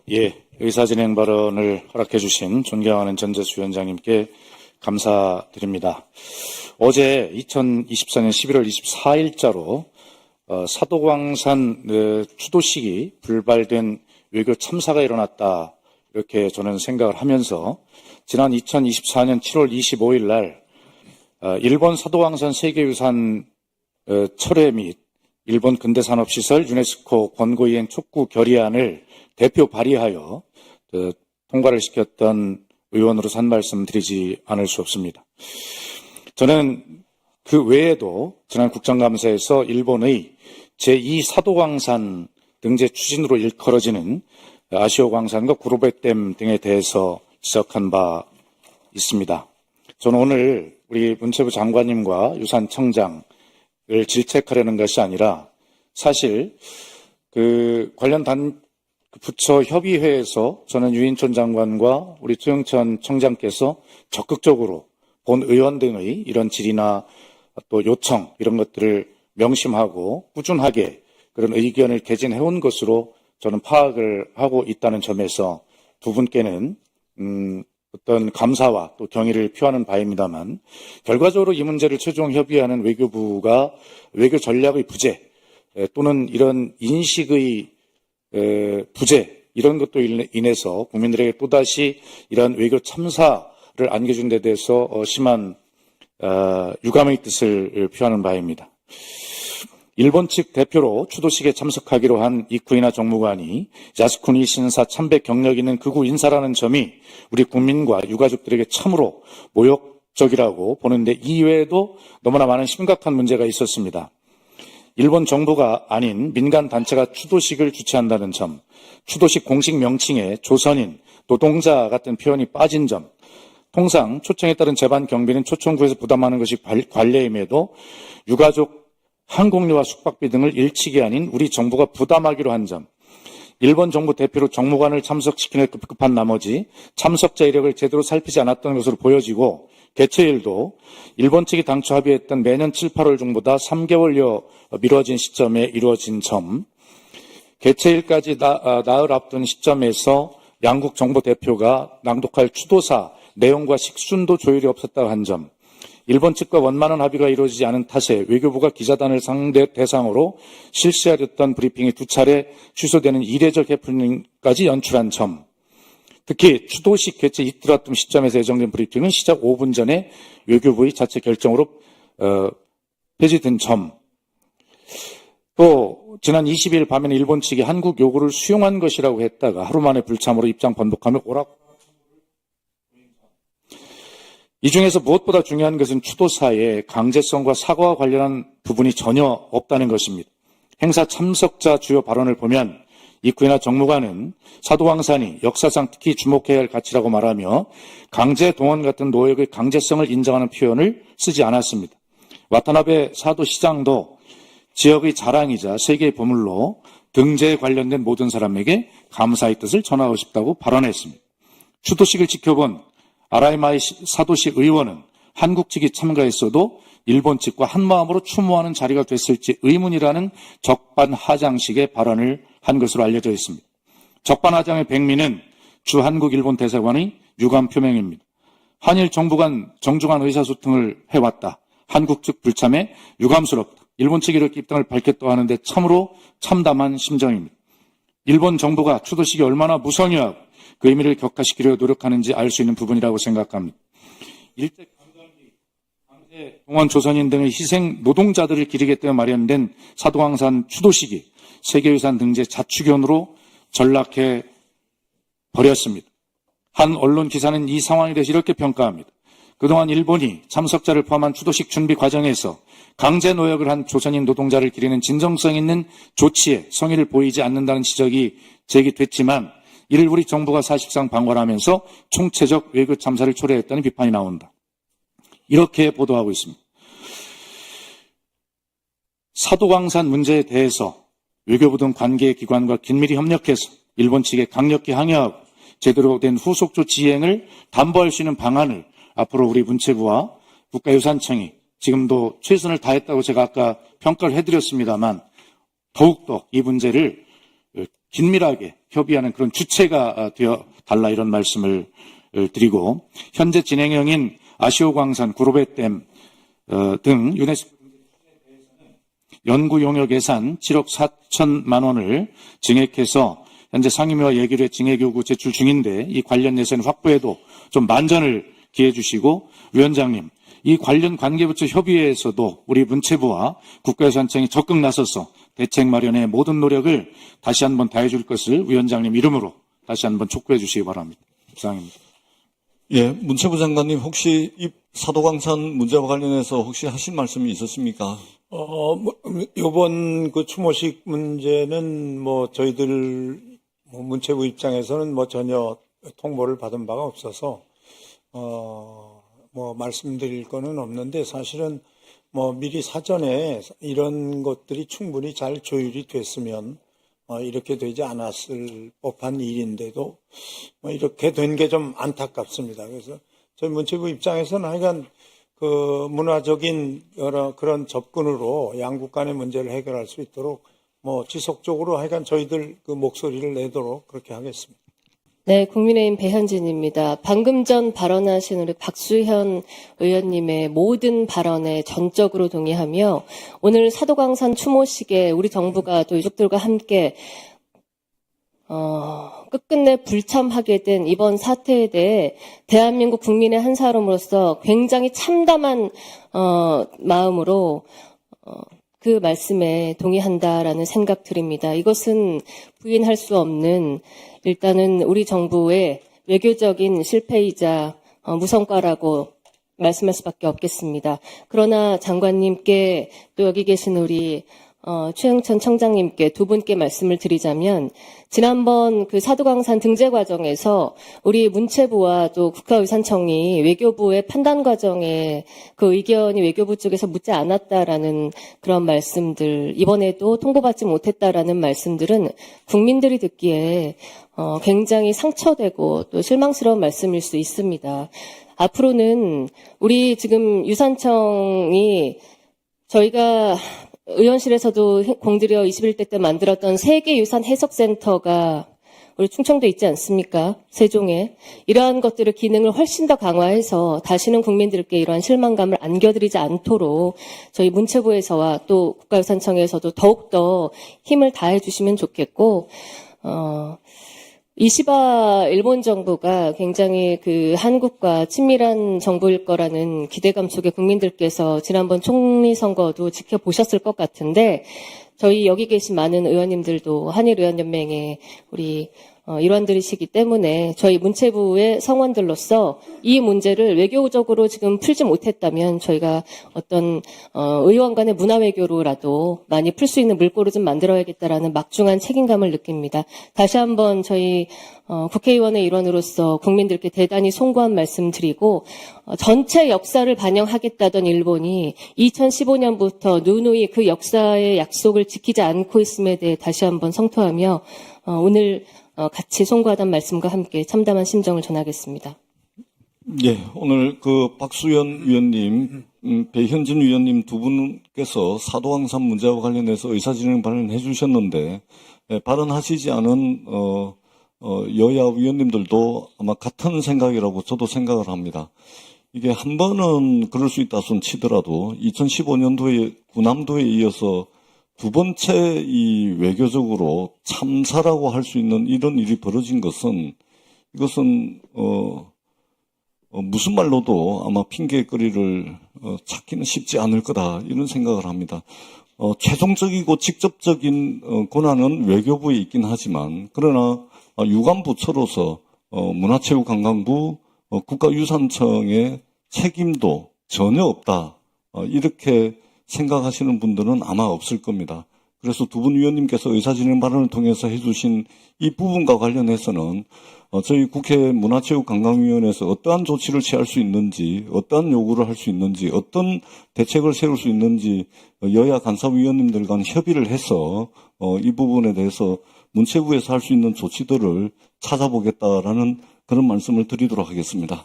예, 의사진행 발언을 허락해 주신 존경하는 전재수 위원장님께 감사드립니다. 어제 2024년 11월 24일자로 사도광산 추도식이 불발된 외교 참사가 일어났다, 이렇게 저는 생각을 하면서 지난 2024년 7월 25일 날 일본 사도광산 세계유산 철회 및 일본 근대산업시설 유네스코 권고이행 촉구 결의안을 대표 발의하여 통과를 시켰던 의원으로서 한 말씀 드리지 않을 수 없습니다. 저는 그 외에도 지난 국정감사에서 일본의 제2사도광산 등재 추진으로 일컬어지는 아시오광산과 구로베댐 등에 대해서 지적한 바 있습니다. 저는 오늘 우리 문체부 장관님과 유산청장을 질책하려는 것이 아니라 사실 관련 부처 협의회에서 저는 유인촌 장관과 우리 최영천 청장께서 적극적으로 본 의원 등의 이런 질의나 또 요청 이런 것들을 명심하고 꾸준하게 그런 의견을 개진해온 것으로 저는 파악을 하고 있다는 점에서 두 분께는 어떤 감사와 또 경의를 표하는 바입니다만, 결과적으로 이 문제를 최종 협의하는 외교부가 외교 전략의 부재 또는 이런 인식의 부재, 이런 것도 인해서 국민들에게 또다시 이러한 외교 참사를 안겨준 데 대해서 심한 유감의 뜻을 표하는 바입니다. 일본 측 대표로 추도식에 참석하기로 한 이쿠이나 정무관이 야스쿠니 신사 참배 경력 있는 극우 인사라는 점이 우리 국민과 유가족들에게 참으로 모욕적이라고 보는데, 이외에도 너무나 많은 심각한 문제가 있었습니다. 일본 정부가 아닌 민간 단체가 추도식을 주최한다는 점, 추도식 공식 명칭에 조선인, 노동자 같은 표현이 빠진 점, 통상 초청에 따른 재반 경비는 초청구에서 부담하는 것이 관례임에도 유가족 항공료와 숙박비 등을 일치게 아닌 우리 정부가 부담하기로 한 점, 일본 정부 대표로 정무관을 참석시키는 데 급급한 나머지 참석자 이력을 제대로 살피지 않았던 것으로 보여지고, 개최일도 일본 측이 당초 합의했던 매년 7, 8월 중보다 3개월여 미뤄진 시점에 이루어진 점, 개최일까지 나흘 앞둔 시점에서 양국 정부 대표가 낭독할 추도사 내용과 식순도 조율이 없었다고 한 점, 일본 측과 원만한 합의가 이루어지지 않은 탓에 외교부가 기자단을 대상으로 실시하였던 브리핑이 2차례 취소되는 이례적 해프닝까지 연출한 점, 특히 추도식 개최 이틀 앞둔 시점에서 예정된 브리핑은 시작 5분 전에 외교부의 자체 결정으로 폐지된 점, 또 지난 20일 밤에는 일본 측이 한국 요구를 수용한 것이라고 했다가 하루 만에 불참으로 입장 번복하며 오라고. 이 중에서 무엇보다 중요한 것은 추도사의 강제성과 사과와 관련한 부분이 전혀 없다는 것입니다. 행사 참석자 주요 발언을 보면 이쿠이나 정무관은 사도광산이 역사상 특히 주목해야 할 가치라고 말하며 강제 동원 같은 노역의 강제성을 인정하는 표현을 쓰지 않았습니다. 와타나베 사도시장도 지역의 자랑이자 세계의 보물로 등재에 관련된 모든 사람에게 감사의 뜻을 전하고 싶다고 발언했습니다. 추도식을 지켜본 아라이마이 사도시 의원은 한국 측이 참가했어도 일본 측과 한마음으로 추모하는 자리가 됐을지 의문이라는 적반하장식의 발언을 한 것으로 알려져 있습니다. 적반하장의 백미는 주 한국 일본 대사관의 유감 표명입니다. 한일 정부 간 정중한 의사소통을 해왔다. 한국 측 불참에 유감스럽다. 일본 측이 이렇게 입장을 밝혔다고 하는데 참으로 참담한 심정입니다. 일본 정부가 추도식이 얼마나 무성의하고 그 의미를 격화시키려 노력하는지 알 수 있는 부분이라고 생각합니다. 일제 강제 동원 조선인 등의 희생 노동자들을 기리겠다며 마련된 사도광산 추도식이 세계유산 등재 자축연으로 전락해 버렸습니다. 한 언론 기사는 이 상황에 대해서 이렇게 평가합니다. 그동안 일본이 참석자를 포함한 추도식 준비 과정에서 강제 노역을 한 조선인 노동자를 기리는 진정성 있는 조치에 성의를 보이지 않는다는 지적이 제기됐지만, 이를 우리 정부가 사실상 방관하면서 총체적 외교 참사를 초래했다는 비판이 나온다. 이렇게 보도하고 있습니다. 사도광산 문제에 대해서 외교부 등 관계기관과 긴밀히 협력해서 일본 측에 강력히 항의하고 제대로 된 후속 조치 이행을 담보할 수 있는 방안을 앞으로 우리 문체부와 국가유산청이 지금도 최선을 다했다고 제가 아까 평가를 해드렸습니다만, 더욱더 이 문제를 긴밀하게 협의하는 그런 주체가 되어 달라 이런 말씀을 드리고 현재 진행형인 아시오광산, 구로베댐 등 유네스코 연구 용역 예산 7억 4천만 원을 증액해서 현재 상임위와 예결위에 증액 요구 제출 중인데 이 관련 예산 확보에도 좀 만전을 기해 주시고 위원장님 이 관련 관계부처 협의회에서도 우리 문체부와 국가유산청이 적극 나서서 대책 마련에 모든 노력을 다시 한번 다해 줄 것을 위원장님 이름으로 다시 한번 촉구해 주시기 바랍니다. 이상입니다. 예, 문체부 장관님 혹시 이 사도광산 문제와 관련해서 혹시 하신 말씀이 있었습니까? 요번 그 추모식 문제는 저희들 문체부 입장에서는 전혀 통보를 받은 바가 없어서, 말씀드릴 거는 없는데 사실은 미리 사전에 이런 것들이 충분히 잘 조율이 됐으면 이렇게 되지 않았을 법한 일인데도 이렇게 된 게 좀 안타깝습니다. 그래서 저희 문체부 입장에서는 하여간 그 문화적인 여러 그런 접근으로 양국 간의 문제를 해결할 수 있도록 지속적으로 하여간 저희들 그 목소리를 내도록 그렇게 하겠습니다. 네, 국민의힘 배현진입니다. 방금 전 발언하신 우리 박수현 의원님의 모든 발언에 전적으로 동의하며 오늘 사도광산 추모식에 우리 정부가 또 유족들과 함께 끝끝내 불참하게 된 이번 사태에 대해 대한민국 국민의 한 사람으로서 굉장히 참담한 마음으로 그 말씀에 동의한다라는 생각 드립니다. 이것은 부인할 수 없는 일단은 우리 정부의 외교적인 실패이자 무성과라고 말씀할 수밖에 없겠습니다. 그러나 장관님께 또 여기 계신 우리 최영천 청장님께 두 분께 말씀을 드리자면 지난번 그 사도광산 등재 과정에서 우리 문체부와 또 국가유산청이 외교부의 판단 과정에 그 의견이 외교부 쪽에서 묻지 않았다라는 그런 말씀들, 이번에도 통보받지 못했다라는 말씀들은 국민들이 듣기에 굉장히 상처되고 또 실망스러운 말씀일 수 있습니다. 앞으로는 우리 지금 유산청이 저희가 의원실에서도 공들여 21대 때 만들었던 세계유산 해석센터가 우리 충청도에 있지 않습니까? 세종에. 이러한 것들의 기능을 훨씬 더 강화해서 다시는 국민들께 이러한 실망감을 안겨드리지 않도록 저희 문체부에서와 또 국가유산청에서도 더욱더 힘을 다해 주시면 좋겠고, 이시바 일본 정부가 굉장히 그 한국과 친밀한 정부일 거라는 기대감 속에 국민들께서 지난번 총리 선거도 지켜보셨을 것 같은데 저희 여기 계신 많은 의원님들도 한일의원연맹의 우리 일원들이시기 때문에 저희 문체부의 성원들로서 이 문제를 외교적으로 지금 풀지 못했다면 저희가 어떤 의원 간의 문화외교로라도 많이 풀 수 있는 물꼬를 좀 만들어야겠다라는 막중한 책임감을 느낍니다. 다시 한번 저희 국회의원의 일원으로서 국민들께 대단히 송구한 말씀 드리고 전체 역사를 반영하겠다던 일본이 2015년부터 누누이 그 역사의 약속을 지키지 않고 있음에 대해 다시 한번 성토하며 오늘 같이 송구하다는 말씀과 함께 참담한 심정을 전하겠습니다. 예, 오늘 그 박수현 위원님, 배현진 위원님 두 분께서 사도광산 문제와 관련해서 의사진행 발언해 주셨는데 발언하시지 않은 여야 위원님들도 아마 같은 생각이라고 저도 생각을 합니다. 이게 한 번은 그럴 수 있다 손 치더라도 2015년도에 구남도에 이어서 두 번째 이 외교적으로 참사라고 할 수 있는 이런 일이 벌어진 것은 이것은 무슨 말로도 아마 핑계거리를 찾기는 쉽지 않을 거다 이런 생각을 합니다. 최종적이고 직접적인 권한은 외교부에 있긴 하지만 그러나 유관부처로서 문화체육관광부, 국가유산청의 책임도 전혀 없다 이렇게 생각하시는 분들은 아마 없을 겁니다. 그래서 두 분 위원님께서 의사진행 발언을 통해서 해주신 이 부분과 관련해서는 저희 국회 문화체육관광위원회에서 어떠한 조치를 취할 수 있는지, 어떠한 요구를 할 수 있는지, 어떤 대책을 세울 수 있는지 여야 간사위원님들 간 협의를 해서 이 부분에 대해서 문체부에서 할 수 있는 조치들을 찾아보겠다라는 그런 말씀을 드리도록 하겠습니다.